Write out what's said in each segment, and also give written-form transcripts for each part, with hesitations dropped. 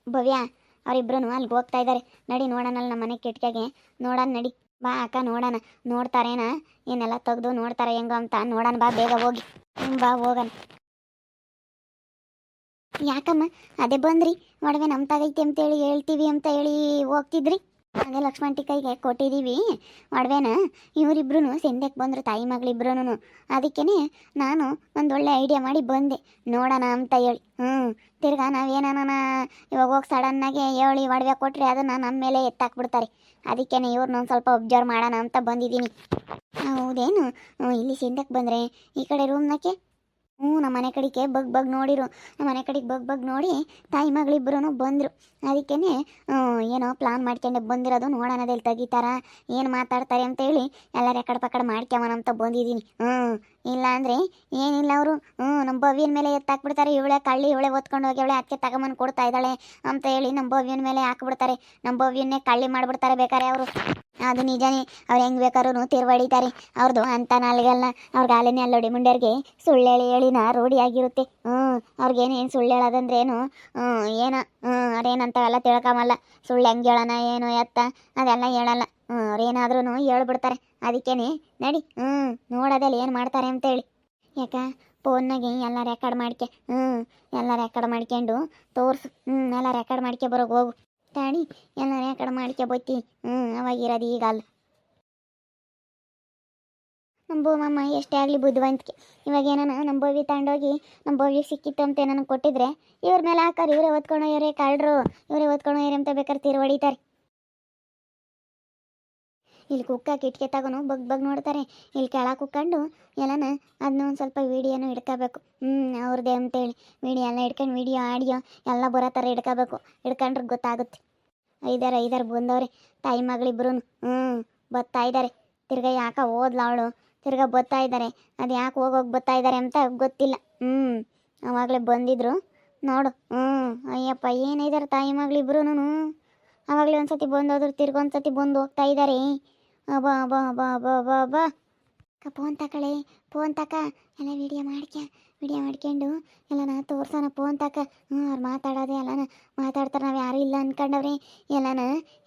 ಭವ್ಯ ಅವರಿಬ್ರು ಅಲ್ಲಿಗೆ ಹೋಗ್ತಾ ಇದ್ದಾರೆ. ನಡಿ ನೋಡೋಣಲ್ಲ ನಮ್ಮ ಮನೆ ಕಿಟಕಿಗೆ ನೋಡೋಣ ನಡಿ. ಬಾ ಅಕ್ಕ ನೋಡೋಣ. ನೋಡ್ತಾರೇನ ಏನೆಲ್ಲ ತೆಗ್ದು ನೋಡ್ತಾರೆ ಹೆಂಗೋ ಅಂತ ನೋಡೋಣ ಬಾ ಬೇಗ ಹೋಗಿ. ಬಾ ಹೋಗೋಣ. ಯಾಕಮ್ಮ ಅದೇ ಬಂದ್ರಿ ಒಡವೆ ನಮ್ಮ ತಗೈತಿ ಅಂತೇಳಿ ಹೇಳ್ತೀವಿ ಅಂತ ಹೇಳಿ ಹೋಗ್ತಿದ್ರಿ. ಅದೇ ಲಕ್ಷ್ಮಣಿ ಕೈಗೆ ಕೊಟ್ಟಿದ್ದೀವಿ ಒಡವೆನ. ಇವರಿಬ್ರು ಸಂಧ್ಯಕ್ಕೆ ಬಂದರು ತಾಯಿ ಮಗಳಿಬ್ರು. ಅದಕ್ಕೇ ನಾನು ಒಂದೊಳ್ಳೆ ಐಡಿಯಾ ಮಾಡಿ ಬಂದೆ ನೋಡೋಣ ಅಂತ ಹೇಳಿ. ತಿರ್ಗಾ ನಾವೇನ ಇವಾಗ ಹೋಗಿ ಸಡನ್ನಾಗೆ ಹೇಳಿ ಒಡವೆ ಕೊಟ್ಟರೆ ಅದನ್ನು ನಮ್ಮ ಮೇಲೆ ಎತ್ತಾಕ್ಬಿಡ್ತಾರೆ. ಅದಕ್ಕೇ ಇವ್ರನ್ನ ಒಂದು ಸ್ವಲ್ಪ ಒಬ್ಸರ್ವ್ ಮಾಡೋಣ ಅಂತ ಬಂದಿದ್ದೀನಿ. ಹೌದೇನು? ಇಲ್ಲಿ ಸಂಧ್ಯಕ್ಕೆ ಬಂದರೆ ಈ ಕಡೆ ರೂಮ್ನಕ್ಕೆ ನಮ್ಮ ಮನೆ ಕಡೆಗೆ ಬಗ್ ನೋಡಿರು. ನಮ್ಮ ಮನೆ ಕಡೆಗೆ ಬಗ್ ನೋಡಿ ತಾಯಿ ಮಗಳಿಬ್ಬರೂ ಬಂದರು. ಅದಕ್ಕೇ ಏನೋ ಪ್ಲಾನ್ ಮಾಡ್ಕೊಂಡೆ ಬಂದಿರೋದು. ನೋಡೋಣದಲ್ಲಿ ತೆಗಿತಾರ ಏನು ಮಾತಾಡ್ತಾರೆ ಅಂತೇಳಿ ಎಲ್ಲ ರೆಕಡ್ ಪಕಡ್ ಮಾಡ್ಕೊಂಬನ ಅಂತ ಬಂದಿದ್ದೀನಿ. ಇಲ್ಲ ಅಂದರೆ ಏನಿಲ್ಲ ಅವರು ನಮ್ಮ ಭವ್ಯನ ಮೇಲೆ ಎತ್ತಾಕ್ಬಿಡ್ತಾರೆ. ಇವಳೆ ಕಳ್ಳಿ ಇವಳೆ ಓದ್ಕೊಂಡು ಹೋಗಿ ಇವಳೆ ಅದಕ್ಕೆ ತಗೊಂಬಂದು ಕೊಡ್ತಾ ಇದ್ದಾಳೆ ಅಂತ ಹೇಳಿ ನಮ್ಮ ಭವ್ಯನ ಮೇಲೆ ಹಾಕ್ಬಿಡ್ತಾರೆ. ನಮ್ಮ ಭವ್ಯನ್ನೇ ಕಳ್ಳಿ ಮಾಡಿಬಿಡ್ತಾರೆ ಬೇಕಾರೆ ಅವರು. ಅದು ನಿಜನೇ. ಅವ್ರು ಹೆಂಗೆ ಬೇಕಾದ್ರೂ ತಿರುವಡಿತಾರೆ. ಅವ್ರದ್ದು ಅಂತ ನಾಲ್ಗೆಲ್ಲ ಅವ್ರಿಗೆ ಆಲೆನೇ ಅಲ್ಲೋಡಿ ಮುಂಡ್ಯರ್ಗೆ ಸುಳ್ಳು ಹೇಳಿನ ರೂಢಿಯಾಗಿರುತ್ತೆ. ಅವ್ರಿಗೇನೇನು ಸುಳ್ಳು ಹೇಳೋದಂದ್ರೇನು ಏನೋ ಅದೇನಂತವೆಲ್ಲ ತಿಳ್ಕೊಂಬಲ್ಲ. ಸುಳ್ಳು ಹೆಂಗೆ ಹೇಳೋಣ ಏನು ಎತ್ತ ಅದೆಲ್ಲ ಹೇಳಲ್ಲ. ಅವ್ರೇನಾದ್ರೂ ಹೇಳ್ಬಿಡ್ತಾರೆ. ಅದಕ್ಕೇ ನಡಿ ನೋಡೋದಲ್ಲಿ ಏನು ಮಾಡ್ತಾರೆ ಅಂತೇಳಿ. ಯಾಕ ಫೋನ್ನಾಗೆ ಎಲ್ಲ ರೆಕಾರ್ಡ್ ಮಾಡ್ಕೆ ಎಲ್ಲ ರೆಕಾರ್ಡ್ ಮಾಡ್ಕೊಂಡು ತೋರಿಸು. ಎಲ್ಲ ರೆಕಾರ್ಡ್ ಮಾಡ್ಕೆ ಬರೋಗೆ ಹೋಗು. ತಾಡಿ ಎಲ್ಲ ರೆಕಾರ್ಡ್ ಮಾಡ್ಕೆ ಬತ್ತಿ. ಅವಾಗಿರೋದು ಈಗ ಅಲ್ಲ. ನಮ್ಮ ಬೋಮಮ್ಮ ಎಷ್ಟೇ ಆಗಲಿ ಬುದ್ಧಿವಂತಿಕೆ. ಇವಾಗ ಏನಾನ ನಮ್ಮ ಬೋವಿ ತಗೊಂಡೋಗಿ ನಮ್ಮ ಬೋವಿಗೆ ಸಿಕ್ಕಿತ್ತು ಅಂತ ನನಗೆ ಕೊಟ್ಟಿದ್ರೆ ಇವ್ರ ಮೇಲೆ ಹಾಕೋರು. ಇವರೇ ಓದ್ಕೊಂಡು ಇವರೇ ಕಳ್ರು, ಇವರೇ ಓದ್ಕೊಂಡು ಇವ್ರೆ ಅಂತ ಬೇಕಾದ್ರೆ ತೀರು ಹೊಡಿತಾರೆ. ಇಲ್ಲಿ ಕುಕ್ಕ ಕಿಟಕಿ ತಗೊಂಡು ಬಗ್ ನೋಡ್ತಾರೆ. ಇಲ್ಲಿ ಕೆಳಗೆ ಕುಕ್ಕೊಂಡು ಎಲ್ಲನ ಅದನ್ನ ಒಂದು ಸ್ವಲ್ಪ ವೀಡಿಯೋನು ಹಿಡ್ಕೋಬೇಕು. ಅವ್ರದ್ದೇ ಅಂತೇಳಿ ವೀಡಿಯೋ ಎಲ್ಲ ಹಿಡ್ಕೊಂಡು ವೀಡಿಯೋ ಆಡಿಯೋ ಎಲ್ಲ ಬರೋ ಥರ ಹಿಡ್ಕೋಬೇಕು. ಹಿಡ್ಕೊಂಡ್ರೆ ಗೊತ್ತಾಗುತ್ತೆ. ಐದಾರು ಬಂದವ್ರೆ ತಾಯಿ ಮಗಳಿಬ್ರು ಬರ್ತಾ ಇದ್ದಾರೆ. ತಿರ್ಗಾ ಯಾಕೆ ಓದ್ಲ ಅವಳು ತಿರ್ಗಾ ಬರ್ತಾ ಇದ್ದಾರೆ. ಅದು ಯಾಕೆ ಹೋಗೋಗಿ ಬರ್ತಾ ಇದ್ದಾರೆ ಅಂತ ಗೊತ್ತಿಲ್ಲ. ಅವಾಗಲೇ ಬಂದಿದ್ರು ನೋಡು. ಅಯ್ಯಪ್ಪ ಏನಿದ್ದಾರೆ ತಾಯಿ ಮಗಳಿಬ್ರು. ಅವಾಗಲೇ ಒಂದ್ಸತಿ ಬಂದೋದ್ರು ತಿರ್ಗೊಂದ್ಸತಿ ಬಂದು ಹೋಗ್ತಾ ಇದ್ದಾರೆ. ಬಾ ಬಾ ಬಾ ಬಾ ಬಾ ಬಾ ಫೋನ್ ತಕಳೆ ಫೋನ್ ತಕ ಎಲ್ಲ ವಿಡಿಯೋ ಮಾಡ್ಕೊಂಡು ಎಲ್ಲನ ತೋರ್ಸೋಣ. ಫೋನ್ ತಕ ಅವ್ರು ಮಾತಾಡೋದೆ ಎಲ್ಲನ ಮಾತಾಡ್ತಾರೆ. ನಾವು ಯಾರೂ ಇಲ್ಲ ಅಂದ್ಕೊಂಡವ್ರೆ. ಎಲ್ಲನ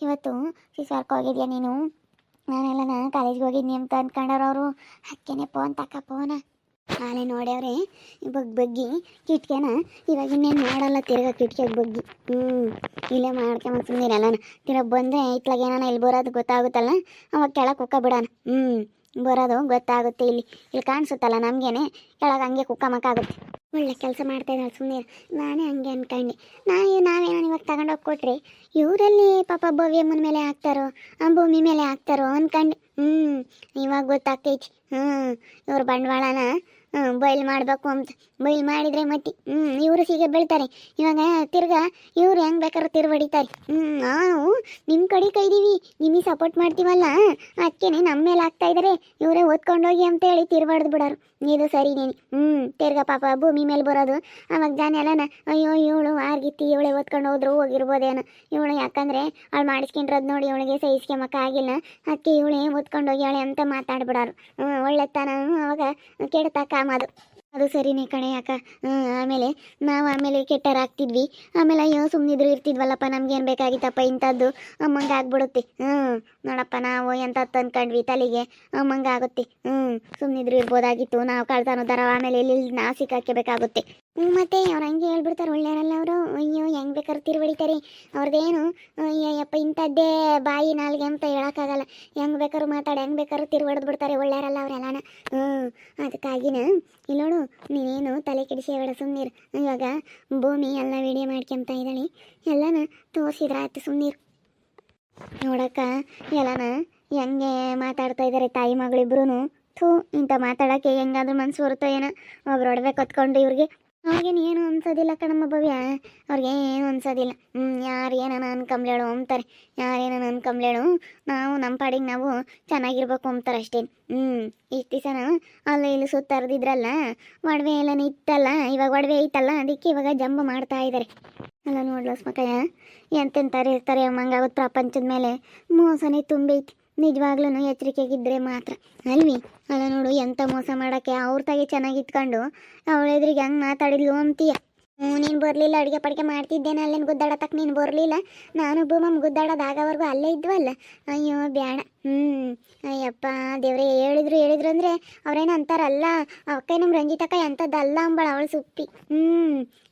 ಇವತ್ತು ಸಿಸ್ವಾರ್ಕ್ ಹೋಗಿದ್ಯಾ ನೀನು? ನಾನೆಲ್ಲನ ಕಾಲೇಜ್ಗೆ ಹೋಗಿದ್ನಿ ಅಂತ ಅಂದ್ಕೊಂಡವ್ರು ಅವರು. ಅದಕ್ಕೇನೆ ಫೋನ್ ತಕ ಫೋನ ನಾಳೆ ನೋಡ್ಯವ್ರೆ ಬಗ್ಗಿ ಕಿಟ್ಕೆನ. ಇವಾಗ ಇನ್ನೇನು ಮಾಡಲ್ಲ ತಿರ್ಗಾ ಕಿಟ್ಕಿಗೆ ಬಗ್ಗಿ ಇಲ್ಲೇ ಮಾಡ್ಕೊಂಬ ಸುಮ್ಮನಿರಲ್ಲ. ತಿರ್ಗ ಬಂದರೆ ಇತ್ಲಾಗ ಏನಾನ ಇಲ್ಲಿ ಬರೋದು ಗೊತ್ತಾಗುತ್ತಲ್ಲ ಅವಾಗ ಕೆಳಗೆ ಕುಕ್ಕ ಬಿಡೋಣ. ಬರೋದು ಗೊತ್ತಾಗುತ್ತೆ. ಇಲ್ಲಿ ಕಾಣಿಸುತ್ತಲ್ಲ ನಮಗೇನೆ ಕೆಳಗೆ ಹಂಗೆ ಕುಕ್ಕ ಮಕ್ಕಾಗುತ್ತೆ. ಒಳ್ಳೆ ಕೆಲಸ ಮಾಡ್ತಾಯಿದ್ದಾಳೆ ಸುಮ್ಮನೆ. ನಾನೇ ಹಂಗೆ ಅಂದ್ಕೊಂಡೆ. ನಾವೇನೋ ಇವಾಗ ತಗೊಂಡೋಗಿ ಕೊಟ್ರಿ ಇವರಲ್ಲಿ ಪಾಪ ಭವ್ಯಮ್ಮನ ಮೇಲೆ ಹಾಕ್ತಾರೋ ಭೂಮಿ ಮೇಲೆ ಹಾಕ್ತಾರೋ ಅಂದ್ಕೊಂಡೆ. ಇವಾಗ ಗೊತ್ತಾಗ್ತೈತಿ. ಇವ್ರ ಬಂಡವಾಳನ ಬಯಲು ಮಾಡಬೇಕು ಅಂತ. ಬಯಲು ಮಾಡಿದರೆ ಮತ್ತೆ ಇವರು ಸಿಗೆ ಬೀಳ್ತಾರೆ. ಇವಾಗ ತಿರ್ಗಾ ಇವ್ರು ಹೆಂಗೆ ಬೇಕಾದ್ರೂ ತಿರುವಡಿತಾರೆ. ನಾವು ನಿಮ್ಮ ಕಡೆ ಕೈದೀವಿ ನಿಮಗೆ ಸಪೋರ್ಟ್ ಮಾಡ್ತೀವಲ್ಲ ಅದಕ್ಕೇನೆ ನಮ್ಮ ಮೇಲೆ ಆಗ್ತಾ ಇದ್ದಾರೆ. ಇವರೇ ಓದ್ಕೊಂಡೋಗಿ ಅಂತ ಹೇಳಿ ತಿರುವಡ್ದು ಬಿಡೋರು. ಇದು ಸರಿನೇನೆ. ತಿರ್ಗಾ ಪಾಪ ಭೂಮಿ ಮೇಲೆ ಬರೋದು. ಅವಾಗ ಜನ ಎಲ್ಲನ ಅಯ್ಯೋ ಇವಳು ಆರ್ಗಿತ್ತಿ ಇವಳೆ ಓದ್ಕೊಂಡು ಹೋಗಿರ್ಬೋದೇನೋ ಇವಳು. ಯಾಕಂದರೆ ಅವಳು ಮಾಡಿಸ್ಕೊಂಡ್ರದ್ದು ನೋಡಿ ಇವಳಿಗೆ ಸಹಿಸ್ಕೊಂಬಕ್ಕ ಆಗಿಲ್ಲ. ಅದಕ್ಕೆ ಇವಳೇ ಓದ್ಕೊಂಡೋಗಿ ಅವಳೆ ಅಂತ ಮಾತಾಡ್ಬಿಡೋರು. ಒಳ್ಳೆತನ ಅವಾಗ ಕೆಡ್ತಾ ಕಾಮದು. ಅದು ಸರಿನೇ ಕಣೆ ಯಾಕ. ಆಮೇಲೆ ಕೆಟ್ಟರಾಗ್ತಿದ್ವಿ. ಆಮೇಲೆ ಅಯ್ಯೋ ಸುಮ್ಮನಿದ್ರು ಇರ್ತಿದ್ವಲ್ಲಪ್ಪ ನಮ್ಗೇನು ಬೇಕಾಗಿತ್ತಪ್ಪ ಇಂಥದ್ದು ಅಮ್ಮಂಗೆ ಆಗ್ಬಿಡುತ್ತೆ. ನೋಡಪ್ಪ ನಾವು ಎಂತ ತಂದ್ಕೊಂಡ್ವಿ ತಲೆಗೆ ಅಮ್ಮಂಗೆ ಆಗುತ್ತೆ. ಸುಮ್ಮನಿದ್ರು ಇರ್ಬೋದಾಗಿತ್ತು. ನಾವು ಕಳ್ತಾನೋ ಥರ ಆಮೇಲೆ ಎಲ್ಲಿ ನಾವು ಸಿಕ್ಕಾಕಬೇಕಾಗುತ್ತೆ. ಮತ್ತೆ ಅವ್ರು ಹಂಗೆ ಹೇಳ್ಬಿಡ್ತಾರೆ. ಒಳ್ಳೆಯವರಲ್ಲ ಅವರು. ಅಯ್ಯೋ ಹೆಂಗೆ ಬೇಕಾದ್ರೂ ತಿರುವಡಿತಾರೆ. ಅವ್ರದ್ದೇನು ಅಯ್ಯಪ್ಪ ಇಂಥದ್ದೇ ಬಾಯಿ ನಾಲ್ಗೆ ಅಂತ ಹೇಳೋಕ್ಕಾಗಲ್ಲ. ಹೆಂಗೆ ಬೇಕಾದ್ರೂ ಮಾತಾಡಿ ಹೆಂಗೆ ಬೇಕಾದ್ರೂ ತಿರುವಡ್ದು ಬಿಡ್ತಾರೆ. ಒಳ್ಳೆಯವರಲ್ಲ ಅವರೆಲ್ಲನ. ಅದಕ್ಕಾಗಿನ ಇಲ್ಲಿ ನೋಡು ನೀನೇನು ತಲೆ ಕೆಡಿಸಿ ಬೇಡ ಸುಮ್ಮನಿರು. ಇವಾಗ ಭೂಮಿ ಎಲ್ಲ ವಿಡಿಯೋ ಮಾಡ್ಕೊಂತ ಇದ್ದಾಳೆ. ಎಲ್ಲನ ತೋರಿಸಿದ್ರೆ ಆಯ್ತು ಸುಮ್ಮನಿರು. ನೋಡಕ್ಕ ಎಲ್ಲನ ಹೆಂಗೆ ಮಾತಾಡ್ತಾ ಇದ್ದಾರೆ ತಾಯಿ ಮಗಳಿಬ್ರು. ಇಂಥ ಮಾತಾಡೋಕ್ಕೆ ಹೆಂಗಾದ್ರೂ ಮನಸ್ಸು ಬರುತ್ತೋ ಏನೋ. ಒಬ್ರು ಒಡವೆ ಕತ್ಕೊಂಡು ಇವ್ರಿಗೆ ಅವ್ರಿಗೇನು ಏನು ಅನ್ಸೋದಿಲ್ಲ ಕಣಮ್ಮ ಭವ್ಯ. ಅವ್ರಿಗೇನು ಅನ್ಸೋದಿಲ್ಲ. ಯಾರು ಏನಾನ ಅನ್ಕೊಂಬ್ಲೇಳು ಅಂತಾರೆ. ಯಾರೇನಾನ ಅನ್ಕೊಂಬ್ಲೇಳು ನಾವು ನಮ್ಮ ಪಾಡಿಗೆ ನಾವು ಚೆನ್ನಾಗಿರ್ಬೇಕು ಅಂತಾರೆ ಅಷ್ಟೇ. ಇಷ್ಟು ದಿವಸನ ಅಲ್ಲಿ ಇಲ್ಲಿ ಸುತ್ತರ್ದಿದ್ರಲ್ಲ ಒಡವೆ ಎಲ್ಲ ಇತ್ತಲ್ಲ. ಇವಾಗ ಒಡವೆ ಐತಲ್ಲ ಅದಕ್ಕೆ ಇವಾಗ ಜಂಬ ಮಾಡ್ತಾ ಇದ್ದಾರೆ. ಅಲ್ಲ ನೋಡ್ಲಸ್ ಮಕ್ಕಯ್ಯ ಎಂತೆಂತಾರೆ ಇರ್ತಾರೆ ಅಮ್ಮಂಗಾಗೋದು. ಪ್ರಪಂಚದ ಮೇಲೆ ಮೋಸನೇ ತುಂಬೈತಿ. ನಿಜವಾಗ್ಲೂ ಎಚ್ಚರಿಕೆಗಿದ್ದರೆ ಮಾತ್ರ ಅಲ್ವಿ. ಅಲ್ಲ ನೋಡು ಎಂಥ ಮೋಸ ಮಾಡೋಕ್ಕೆ ಅವ್ರ ತಾಗೆ ಚೆನ್ನಾಗಿ ಇಟ್ಕೊಂಡು ಅವಳ ಎದುರಿಗೆ ಹಂಗೆ ಮಾತಾಡಿದ್ಲು ಅಂತೀಯ. ನೀನು ಬರಲಿಲ್ಲ, ಅಡುಗೆ ಪಡಿಗೆ ಮಾಡ್ತಿದ್ದೇನೆ ಅಲ್ಲೇನು ಗುದ್ದಾಡತಕ್ಕ ನೀನು ಬರಲಿಲ್ಲ. ನಾನು ಭೂಮಮ್ಮ ಗುದ್ದಾಡೋದು ಆಗೋವರೆಗೂ ಅಲ್ಲೇ ಇದ್ವಲ್ಲ. ಅಯ್ಯೋ ಬೇಡ. ಅಯ್ಯಪ್ಪ ದೇವ್ರೆ, ಹೇಳಿದ್ರು ಅಂದರೆ ಅವ್ರೇನು ಅಂತಾರಲ್ಲ, ಅವಕ್ಕ ನಮ್ಮ ರಂಜಿತಕ್ಕ ಎಂಥದ್ದಲ್ಲ ಅಂಬಳ ಅವಳು ಸುಪ್ಪಿ.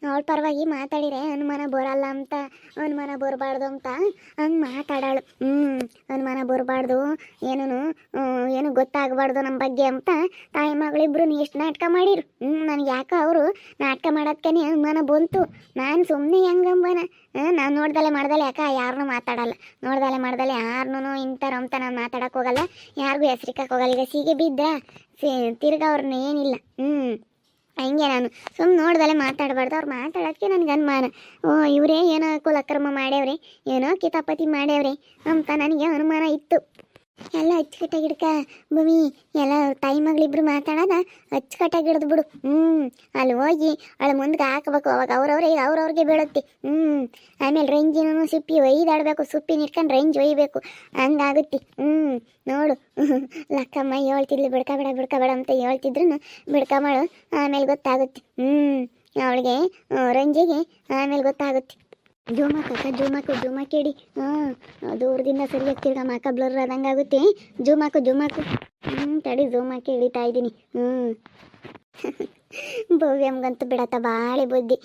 ಅವಳ ಪರವಾಗಿ ಮಾತಾಡಿರೆ ಅನುಮಾನ ಬರಲ್ಲ ಅಂತ, ಅನುಮಾನ ಬರಬಾರ್ದು ಅಂತ ಹಂಗೆ ಮಾತಾಡಾಳು. ಅನುಮಾನ ಬರಬಾರ್ದು, ಏನು ಗೊತ್ತಾಗಬಾರ್ದು ನಮ್ಮ ಬಗ್ಗೆ ಅಂತ ತಾಯಿ ಮಗಳಿಬ್ರು ಎಷ್ಟು ನಾಟಕ ಮಾಡಿರು. ನನಗೆ ಯಾಕೆ ಅವರು ನಾಟಕ ಮಾಡೋದಕ್ಕೆ ಅನುಮಾನ ಬಂತು. ನಾನು ಸುಮ್ಮನೆ ಹೆಂಗಂಬನ ನಾನು ನೋಡ್ದಲೆ ಮಾಡ್ದಲೆ ಯಾಕೆ ಯಾರನ್ನೂ ಮಾತಾಡಲ್ಲ. ನೋಡ್ದಲೆ ಮಾಡ್ದಲೆ ಯಾರನ್ನೂ ಇಂಥರ ಅಂತ ನಾನು ಮಾತಾಡಕ್ಕೆ ಹೋಗಲ್ಲ, ಯಾರಿಗೂ ಹೆಸ್ರಿಕಕ್ಕೆ ಹೋಗಲ್ಲ. ಈಗ ಸೀಗೆ ಬಿದ್ದ ತಿರ್ಗ ಅವ್ರನ್ನ ಏನಿಲ್ಲ. ಹಂಗೆ ನಾನು ಸುಮ್ಮನೆ ನೋಡ್ದಲೆ ಮಾತಾಡಬಾರ್ದು. ಅವ್ರು ಮಾತಾಡೋಕ್ಕೆ ನನಗೆ ಅನುಮಾನ. ಇವರೇ ಏನೋ ಕುಲಕ್ರಮ ಮಾಡ್ಯವ್ರಿ, ಏನೋ ಕಿತಾಪತಿ ಮಾಡ್ಯವ್ರಿ ಅಂತ ನನಗೆ ಅನುಮಾನ ಇತ್ತು. ಎಲ್ಲ ಅಚ್ಚುಕಟ್ಟಾಗಿ ಹಿಡ್ಕ ಭೂಮಿ, ಎಲ್ಲ ತಾಯಿ ಮಗಳಿಬ್ರು ಮಾತಾಡೋದ ಅಚ್ಚುಕಟ್ಟಾಗಿ ಹಿಡ್ದು ಬಿಡು. ಅಲ್ಲಿ ಹೋಗಿ ಅವಳ ಮುಂದಕ್ಕೆ ಹಾಕಬೇಕು. ಅವಾಗ ಅವ್ರವ್ರಿಗೆ ಬೀಳುತ್ತೆ. ಆಮೇಲೆ ರೇಂಜಿನೂ ಸುಪ್ಪಿ ಒಯ್ದಾಡಬೇಕು. ಸುಪ್ಪಿ ಇಟ್ಕೊಂಡು ರೇಂಜ್ ಒಯ್ಯಬೇಕು, ಹಂಗಾಗುತ್ತೆ. ನೋಡು ಲಕ್ಕಮ್ಮ ಹೇಳ್ತಿದ್ಲು ಬಿಡ್ಕಬೇಡ ಅಂತ ಹೇಳ್ತಿದ್ರು ಬಿಡ್ಕೊಂಬಳು. ಆಮೇಲೆ ಗೊತ್ತಾಗುತ್ತೆ. ಅವಳಿಗೆ ರಂಜಿಗೆ ಆಮೇಲೆ ಗೊತ್ತಾಗುತ್ತೆ. ಜೂಮಾಕೇಡಿ ದೂರದಿಂದ ಸರಿಯಾಗಿ ತಿರ್ಗ ಮಾಕ ಬ್ಲರ್ ಆದಂಗೆ ಆಗುತ್ತೆ. ಜೂಮಾಕು ತಡಿ ಜೂಮಾಕಿ ಹಿಡಿತಾ ಇದ್ದೀನಿ. ಭವ್ಯಮ್ಗಂತೂ ಬಿಡತ್ತ ಬಾಳೆ ಬುದ್ಧಿ.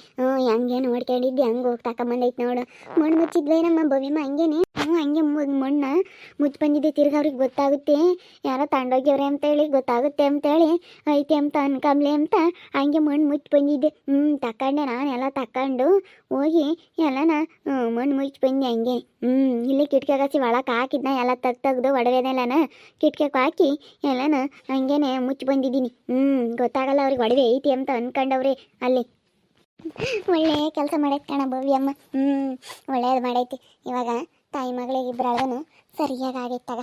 ಹಂಗೆ ನೋಡ್ಕೊಂಡಿದ್ದೆ, ಹಂಗೆ ಹೋಗಿ ತಕೊಂಬಂದೈತೆ ನೋಡು. ಮಣ್ಣು ಮುಚ್ಚಿದ್ವೇ ನಮ್ಮ ಭವ್ಯಮ್ಮ ಹಂಗೇನೆ. ಹಂಗೆ ಮಣ್ಣು ಮುಚ್ಚಿ ಬಂದಿದ್ದೆ. ತಿರ್ಗ ಅವ್ರಿಗೆ ಗೊತ್ತಾಗುತ್ತೆ ಯಾರೋ ತಗೊಂಡೋಗ್ಯವ್ರೆ ಅಂತೇಳಿ ಗೊತ್ತಾಗುತ್ತೆ ಅಂತೇಳಿ ಐತೆ ಅಂತ ಅನ್ಕಂಬ್ಲೆ ಅಂತ ಹಂಗೆ ಮಣ್ಣು ಮುಚ್ಚಿ ಬಂದಿದ್ದೆ. ತಕೊಂಡೆ ನಾನೆಲ್ಲ ತಕೊಂಡು ಹೋಗಿ ಎಲ್ಲನ ಮಣ್ಣು ಮುಚ್ಚಿ ಬಂದೆ ಹಂಗೆ. ಇಲ್ಲಿ ಕಿಟಕಿಯಾಗಸಿ ಒಳಕ್ಕೆ ಹಾಕಿದ್ನ ಎಲ್ಲ ತೆಗ್ದು ಒಡವೆನೆಲ್ಲನ ಕಿಟಕಿಗೆ ಹಾಕಿ ಎಲ್ಲನ ಹಂಗೇನೆ ಮುಚ್ಚಿ ಬಂದಿದ್ದೀನಿ. ಗೊತ್ತಾಗಲ್ಲ ಅವ್ರಿಗೆ ಒಡವೆ ಐತಿ ಅಂತ ಅನ್ಕೊಂಡವ್ರಿ ಅಲ್ಲಿ. ಒಳ್ಳೆ ಕೆಲಸ ಮಾಡೈತೆ ಕಣ ಭವ್ಯಮ್ಮ. ಒಳ್ಳೇದು ಮಾಡೈತಿ. ಇವಾಗ ತಾಯಿ ಮಗಳಿಗೆ ಇಬ್ಬರಳಗನು ಸರಿಯಾಗಿ ಆಗೈತಾಗ.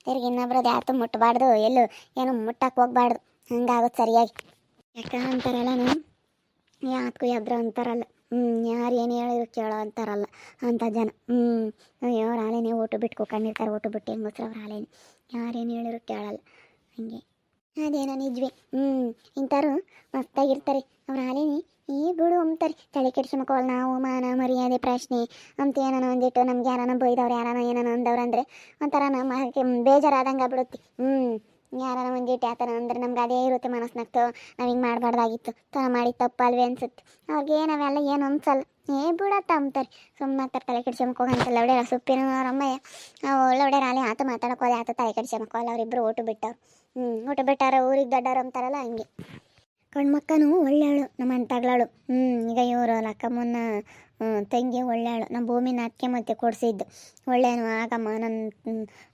ತಿರ್ಗಿ ಇನ್ನೊಬ್ರದ್ದು ಯಾತು ಮುಟ್ಟಬಾರ್ದು, ಎಲ್ಲೂ ಏನು ಮುಟ್ಟಕ್ಕೆ ಹೋಗ್ಬಾರ್ದು. ಹಂಗಾಗುತ್ತೆ ಸರಿಯಾಗಿ. ಯಾಕ ಅಂತಾರಲ್ಲ, ಯಾತ್ಗೂ ಎದ್ರ ಅಂತಾರಲ್ಲ. ಯಾರು ಏನು ಹೇಳಿದ್ರು ಕೇಳೋ ಅಂತಾರಲ್ಲ ಅಂಥ ಜನ. ಅಯ್ಯೋ ಅವ್ರ ಹಾಲೇನೆ ಊಟ ಬಿಟ್ಟು ಕುಕೊಂಡಿರ್ತಾರೆ. ಊಟ ಬಿಟ್ಟು ಹೆಂಗಸ್ರು ಅವ್ರ ಹಾಲೇನೆ ಯಾರೇನು ಹೇಳಿದ್ರು ಕೇಳಲ್ಲ. ಹಂಗೆ ಅದೇನೋ ನಿಜವೇ. ಇಂಥವ್ರು ಮಸ್ತಾಗಿರ್ತಾರೆ. ಅವ್ರ ಹಾಲೇನೆ ಈ ಬಿಡು ಅಂತಾರೆ. ತಲೆ ಕೆಡ್ಸ್ಕೊಳಲ್ಲ. ನಾವು ಮಾನ ಮರ್ಯಾದೆ ಪ್ರಶ್ನೆ ಅಂತ ಏನಾನ ಒಂದಿಟ್ಟು ನಮ್ಗೆ ಯಾರನ ಬೈದವ್ರು ಯಾರನ ಏನಾನ ಅಂದವ್ರು ಅಂದರೆ ಒಂಥರ ನಮ್ಮ ಬೇಜಾರಾದಂಗೆ ಆಗ್ಬಿಡುತ್ತೆ. ಯಾರನ ಒಂದಿಟ್ಟು ಯಾತನ ಅಂದ್ರೆ ನಮ್ಗೆ ಅದೇ ಇರುತ್ತೆ ಮನಸ್ನಾಗ್ತು. ನಾವು ಹಿಂಗೆ ಮಾಡಬಾರ್ದಾಗಿತ್ತು, ಮಾಡಿ ತಪ್ಪಲ್ವೇ ಅನ್ಸುತ್ತೆ. ಅವ್ರಿಗೆ ನಾವೆಲ್ಲ ಏನು ಅನ್ಸಲ್ಲ. ಬಿಡತ್ತ ಅಂತಾರೆ. ಸುಮ್ಮನೆ ಆಗ್ತಾರೆ. ತಲೆ ಕೆಡ್ಸ್ಕೊಳಕ್ಕೆ ಹೋಗಂತಲ್ಲ. ಒಳ್ಳೆ ಸುಪ್ಪಿನ ರಮ್ಮಯ್ಯ ಒಳ್ಳೆ ರಾಲಿ ಆತ ಮಾತಾಡಕ್ಕೆ ಹೋದೆ. ಆತ ತಲೆ ಕೆಡ್ಸ್ಕೊಳಲ್ಲ. ಅವರಿಬ್ಬರು ಊಟ ಬಿಟ್ಟವ್ರು. ಊಟ ಬಿಟ್ಟಾರ ಊರಿಗೆ ದೊಡ್ಡವ್ರು ಅಂತಾರಲ್ಲ ಹಂಗೆ. ಕಣ್ಮಕ್ಕನೂ ಒಳ್ಳೆಯವಳು, ನಮ್ಮ ಅಂತಗಳಳು. ಈಗ ಇವರು ಲಕ್ಕಮ್ಮನ ತಂಗಿ ಒಳ್ಳೆಯವಳು. ನಮ್ಮ ಭೂಮಿನ ಅಕ್ಕೆ ಮತ್ತೆ ಕೊಡಿಸಿದ್ದು ಒಳ್ಳೆಯನು ಆಗಮ್ಮ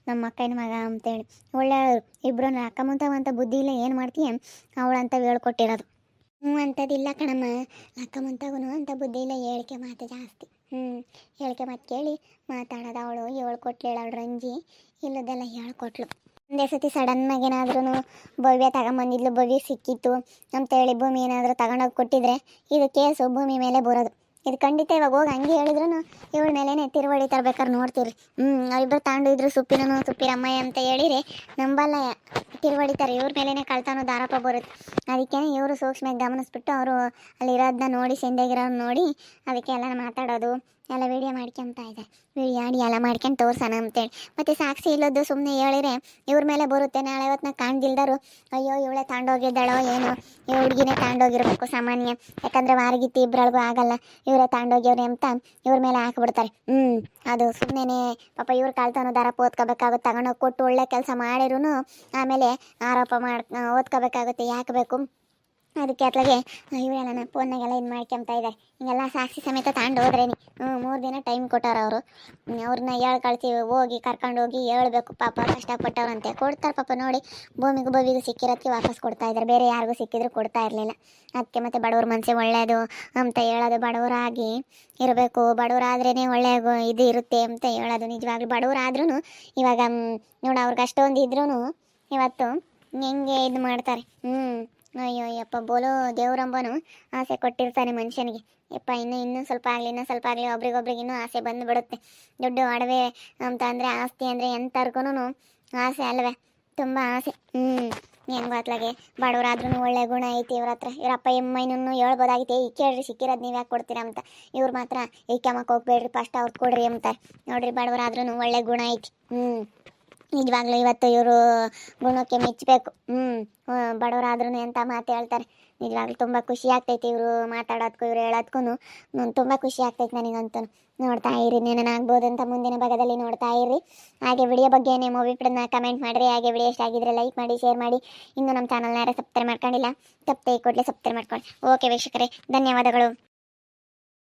ನಮ್ಮ ಅಕ್ಕನ ಮಗ ಅಂತೇಳಿ ಒಳ್ಳೆಯವರು ಇಬ್ಬರು. ಅಕ್ಕಮ್ಮಂತ ಬುದ್ಧಿ ಇಲ್ಲ, ಏನು ಮಾಡ್ತೀಯ ಅವಳಂತ ಹೇಳ್ಕೊಟ್ಟಿರೋದು. ಅಂಥದ್ದಿಲ್ಲ ಕಣಮ್ಮ. ಲಕ್ಕಮ್ಮಂತಗೂ ಅಂತ ಬುದ್ಧಿ ಇಲ್ಲ, ಹೇಳಿಕೆ ಮಾತು ಜಾಸ್ತಿ. ಹೇಳಿಕೆ ಮಾತು ಕೇಳಿ ಮಾತಾಡೋದು. ಅವಳು ಹೇಳ್ಕೊಟ್ಲು ಅವಳು ರಂಜಿ, ಇಲ್ಲದೆಲ್ಲ ಹೇಳ್ಕೊಟ್ಲು. ಒಂದೇ ಸತಿ ಸಡನ್ನಾಗಿ ಏನಾದ್ರೂ ಭವ್ಯ ತಗೊಂಬಂದಿದ್ಲು, ಭವ್ಯ ಸಿಕ್ಕಿತ್ತು ಅಂತೇಳಿ ಭೂಮಿ ಏನಾದರೂ ತಗೊಂಡೋಗಿ ಕೊಟ್ಟಿದ್ರೆ ಇದು ಕೇಸು ಭೂಮಿ ಮೇಲೆ ಬರೋದು. ಇದು ಖಂಡಿತ ಇವಾಗ ಹೋಗಿ ಹಂಗೆ ಹೇಳಿದ್ರು ಇವಳ ಮೇಲೇ ತಿರುವಳಿ ತರ್ಬೇಕಾದ್ರೆ ನೋಡ್ತೀರಿ. ಅವರಿಬ್ಬರು ತಗೊಂಡಿದ್ರು ಸುಪ್ಪಿರಮ್ಮಯ್ಯ ಅಂತ ಹೇಳಿರಿ ನಂಬಲ್ಲ, ತಿರುವಳಿತಾರೆ. ಇವ್ರ ಮೇಲೇ ಕಳ್ತನೋದು ಆರೋಪ ಬರುತ್ತೆ. ಅದಕ್ಕೆ ಇವರು ಸೂಕ್ಷ್ಮವಾಗಿ ಗಮನಿಸ್ಬಿಟ್ಟು ಅವರು ಅಲ್ಲಿರೋದನ್ನ ನೋಡಿ, ಸೆಂದೆಗಿರೋನ್ನ ನೋಡಿ ಅದಕ್ಕೆ ಎಲ್ಲ ಮಾತಾಡೋದು, ಎಲ್ಲ ವೀಡಿಯೋ ಮಾಡ್ಕೊಂತ ಇದೆ. ವೀಡಿಯೋ ಆಡಿ ಎಲ್ಲ ಮಾಡ್ಕೊಂಡು ತೋರ್ಸೋಣ ಅಂತೇಳಿ. ಮತ್ತು ಸಾಕ್ಷಿ ಇಲ್ಲದ್ದು ಸುಮ್ಮನೆ ಹೇಳಿರೆ ಇವ್ರ ಮೇಲೆ ಬರುತ್ತೆ. ನಾಳೆ ಹೊತ್ತಿನ ಕಾಣ್ದಿಲ್ದರು ಅಯ್ಯೋ ಇವಳೆ ತಗೊಂಡೋಗಿದ್ದಾಳೋ ಏನೋ, ಈ ಹುಡುಗಿನೇ ತಗೊಂಡೋಗಿರ್ಬೇಕು ಸಾಮಾನ್ಯ. ಯಾಕಂದರೆ ವಾರಗಿತ್ತಿ ಇಬ್ಬರೊಳಗೂ ಆಗಲ್ಲ, ಇವರೇ ತಗೊಂಡೋಗ್ಯವ್ರೆ ಅಂತ ಇವ್ರ ಮೇಲೆ ಹಾಕ್ಬಿಡ್ತಾರೆ. ಅದು ಸುಮ್ಮನೆ ಪಾಪ ಇವ್ರ ಕಳ್ತನದ ಆರೋಪ ಓದ್ಕೋಬೇಕಾಗುತ್ತೆ. ತಗೊಂಡೋಗಿ ಕೊಟ್ಟು ಒಳ್ಳೆ ಕೆಲಸ ಮಾಡಿರೂ ಆಮೇಲೆ ಆರೋಪ ಓದ್ಕೋಬೇಕಾಗುತ್ತೆ. ಯಾಕೆ ಬೇಕು ಅದಕ್ಕೆ ಅತ್ಲಾಗೆ ಇವರೆಲ್ಲ ಫೋನ್ನಾಗೆಲ್ಲ ಇದು ಮಾಡ್ಕೊಂತ ಇದ್ದಾರೆ. ಹಿಂಗೆಲ್ಲ ಸಾಕ್ಷಿ ಸಮೇತ ತಗೊಂಡು ಹೋದ್ರೇನಿ 3 ದಿನ ಟೈಮ್ ಕೊಟ್ಟಾರ ಅವರು. ಅವ್ರನ್ನ ಕಳ್ತೀವಿ, ಹೋಗಿ ಕರ್ಕೊಂಡು ಹೋಗಿ ಹೇಳ್ಬೇಕು. ಪಾಪ ಕಷ್ಟಪಟ್ಟವ್ರಂತೆ ಕೊಡ್ತಾರೆ ಪಾಪ. ನೋಡಿ ಭೂಮಿಗೂ ಸಿಕ್ಕಿರೋದಕ್ಕೆ ವಾಪಸ್ ಕೊಡ್ತಾ ಇದ್ದಾರೆ. ಬೇರೆ ಯಾರಿಗೂ ಸಿಕ್ಕಿದ್ರು ಕೊಡ್ತಾ ಇರಲಿಲ್ಲ. ಅದಕ್ಕೆ ಮತ್ತೆ ಬಡವ್ರ ಮನಸ್ಸೇ ಒಳ್ಳೆಯದು ಅಂತ ಹೇಳೋದು. ಬಡವರಾಗಿ ಇರಬೇಕು, ಬಡವರಾದ್ರೇ ಒಳ್ಳೆ ಇದು ಇರುತ್ತೆ ಅಂತ ಹೇಳೋದು. ನಿಜವಾಗ್ಲೂ ಬಡವರಾದ್ರೂ ಇವಾಗ ನೋಡಿ ಅವ್ರಿಗೆ ಅಷ್ಟೊಂದು ಇದ್ರೂ ಇವತ್ತು ಹೆಂಗೆ ಇದು ಮಾಡ್ತಾರೆ. ಅಯ್ಯೋ ಯಪ್ಪ ಬೋಲೋ ದೇವ್ರಂಬನು ಆಸೆ ಕೊಟ್ಟಿರ್ತಾನೆ ಮನುಷ್ಯನಿಗೆ. ಯಪ್ಪ ಇನ್ನೂ ಸ್ವಲ್ಪ ಆಗಲಿ ಒಬ್ರಿಗೊಬ್ರಿಗೆ ಇನ್ನೂ ಆಸೆ ಬಂದುಬಿಡುತ್ತೆ. ದುಡ್ಡು ಒಡವೆ ಅಂತ ಅಂದರೆ ಆಸ್ತಿ ಅಂದರೆ ಎಂಥರ್ಗೂ ಆಸೆ ಅಲ್ವೇ, ತುಂಬ ಆಸೆ. ಹೆಂಗೋ ಅತ್ಲಾಗೆ ಬಡವರಾದ್ರೂ ಒಳ್ಳೆ ಗುಣ ಐತಿ ಇವ್ರ ಹತ್ರ. ಇವರಪ್ಪ ಎಮ್ಮೈನೂ ಹೇಳ್ಬೋದಾಗಿತ್ತು, ಈ ಕೇಳ್ರಿ ಸಿಕ್ಕಿರೋದು ನೀವು ಯಾಕೆ ಕೊಡ್ತೀರಾ ಅಂತ. ಇವ್ರು ಮಾತ್ರ ಈ ಕೆಮ್ಮಕ್ಕೆ ಹೋಗ್ಬೇಡ್ರಿ, ಫಸ್ಟ್ ಅವ್ರು ಕೊಡ್ರಿ ಅಂತಾರೆ. ನೋಡ್ರಿ ಬಡವರಾದ್ರೂ ಒಳ್ಳೆ ಗುಣ ಐತಿ. ನಿಜವಾಗ್ಲೂ ಇವತ್ತು ಇವರು ಗುಣಕ್ಕೆ ಮೆಚ್ಚಬೇಕು. ಬಡವರಾದ್ರೂ ಎಂಥ ಮಾತು ಹೇಳ್ತಾರೆ. ನಿಜವಾಗ್ಲೂ ತುಂಬ ಖುಷಿ ಆಗ್ತೈತಿ ಇವರು ಮಾತಾಡೋದಕ್ಕೂ ಇವ್ರು ಹೇಳೋದಕ್ಕೂ ತುಂಬ ಖುಷಿ ಆಗ್ತೈತಿ ನನಗಂತೂ. ನೋಡ್ತಾ ಇರಿ, ಏನೇನಾಗ್ಬೋದು ಅಂತ ಮುಂದಿನ ಭಾಗದಲ್ಲಿ ನೋಡ್ತಾ ಇರಿ. ಹಾಗೆ ವಿಡಿಯೋ ಬಗ್ಗೆ ನಿಮ್ಮ ಅಭಿಪ್ರಾಯನ ಕಮೆಂಟ್ ಮಾಡಿರಿ. ಹಾಗೆ ವಿಡಿಯೋ ಇಷ್ಟ ಆಗಿದ್ರೆ ಲೈಕ್ ಮಾಡಿ, ಶೇರ್ ಮಾಡಿ. ಇನ್ನು ನಮ್ಮ ಚಾನಲ್ನ ಯಾರು ಸಬ್ಸ್ಕ್ರೈಬ್ ಮಾಡ್ಕೊಂಡಿಲ್ಲ, ತಪ್ಪದೆ ಕೂಡಲೇ ಸಬ್ಸ್ಕ್ರೈಬ್ ಮಾಡ್ಕೊಳ್ಳಿ. ಓಕೆ ವೀಕ್ಷಕರೇ, ಧನ್ಯವಾದಗಳು.